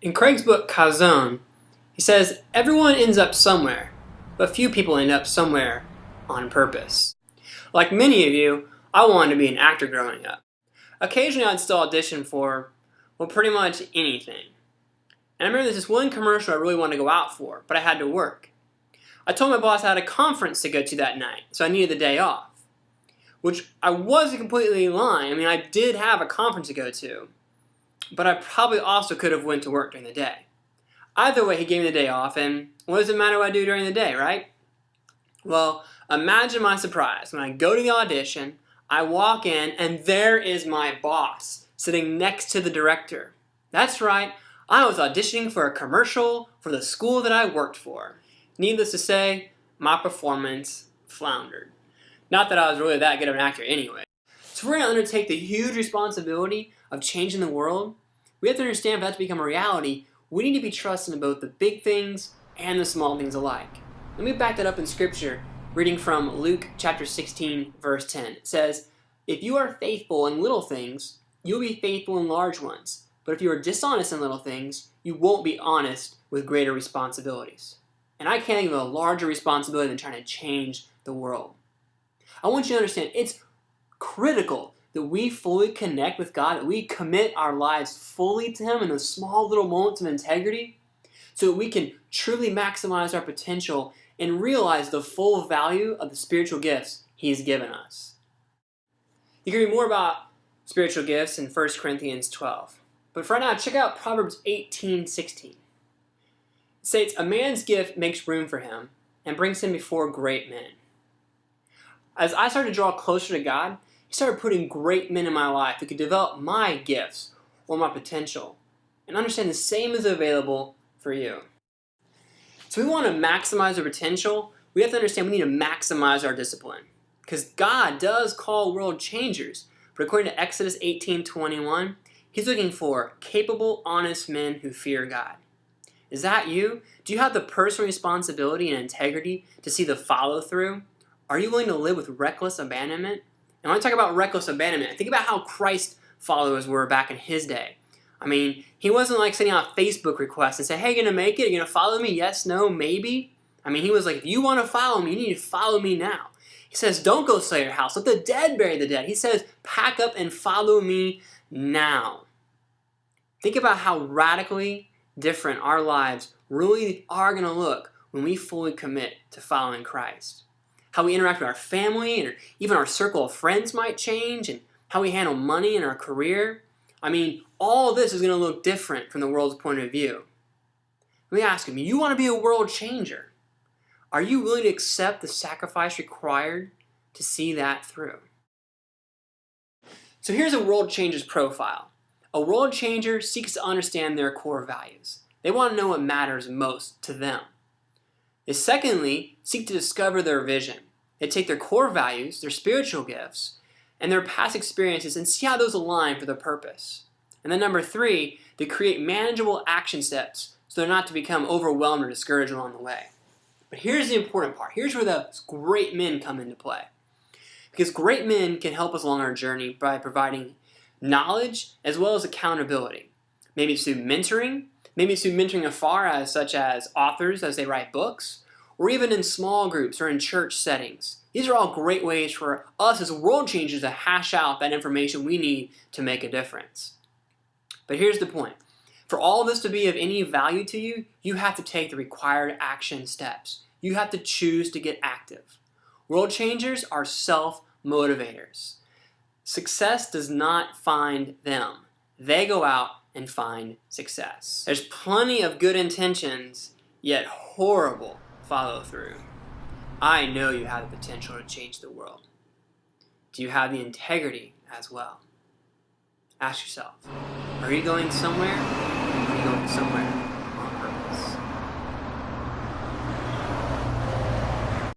In Craig's book, Calzone, he says, everyone ends up somewhere, but few people end up somewhere on purpose. Like many of you, I wanted to be an actor growing up. Occasionally I'd still audition for, well, pretty much anything. And I remember there's this one commercial I really wanted to go out for, but I had to work. I told my boss I had a conference to go to that night, so I needed the day off. Which I wasn't completely lying. I mean, I did have a conference to go to, but I probably also could have went to work during the day. Either way, he gave me the day off, and what does it matter what I do during the day, right? Well, imagine my surprise when I go to the audition, I walk in, and there is my boss sitting next to the director. That's right, I was auditioning for a commercial for the school that I worked for. Needless to say, my performance floundered. Not that I was really that good of an actor anyway. So if we're going to undertake the huge responsibility of changing the world, we have to understand for that to become a reality, we need to be trusting in both the big things and the small things alike. Let me back that up in scripture, reading from Luke chapter 16, verse 10. It says, "If you are faithful in little things, you'll be faithful in large ones. But if you are dishonest in little things, you won't be honest with greater responsibilities." And I can't think of a larger responsibility than trying to change the world. I want you to understand, it's critical that we fully connect with God, that we commit our lives fully to Him in those small little moments of integrity, so that we can truly maximize our potential and realize the full value of the spiritual gifts He's given us. You can read more about spiritual gifts in 1 Corinthians 12. But for right now, check out Proverbs 18:16. It states, "A man's gift makes room for him and brings him before great men." As I started to draw closer to God, He started putting great men in my life who could develop my gifts or my potential. And understand the same is available for you. So we want to maximize our potential, we have to understand we need to maximize our discipline. Because God does call world changers. But according to Exodus 18:21, He's looking for capable, honest men who fear God. Is that you? Do you have the personal responsibility and integrity to see the follow-through? Are you willing to live with reckless abandonment? And when I talk about reckless abandonment, think about how Christ followers were back in His day. I mean, He wasn't like sending out Facebook requests and say, "Hey, you gonna make it? Are you gonna follow me? Yes, no, maybe?" I mean, He was like, if you want to follow me, you need to follow me now. He says, don't go sell your house. Let the dead bury the dead. He says, pack up and follow me now. Think about how radically different our lives really are going to look when we fully commit to following Christ. How we interact with our family and even our circle of friends might change, and how we handle money in our career. I mean, all this is going to look different from the world's point of view. Let me ask you, you want to be a world changer. Are you willing to accept the sacrifice required to see that through? So here's a world changer's profile. A world changer seeks to understand their core values. They want to know what matters most to them. They secondly seek to discover their vision. They take their core values, their spiritual gifts, and their past experiences and see how those align for their purpose. And then number 3, they create manageable action steps so they're not to become overwhelmed or discouraged along the way. But here's the important part. Here's where the great men come into play. Because great men can help us along our journey by providing knowledge as well as accountability. Maybe it's through mentoring, maybe it's through mentoring afar, such as authors as they write books, or even in small groups or in church settings. These are all great ways for us as world changers to hash out that information we need to make a difference. But here's the point. For all of this to be of any value to you, you have to take the required action steps. You have to choose to get active. World changers are self-motivators. Success does not find them. They go out and find success. There's plenty of good intentions, yet horrible follow-through. I know you have the potential to change the world. Do you have the integrity as well? Ask yourself, are you going somewhere? Or are you going somewhere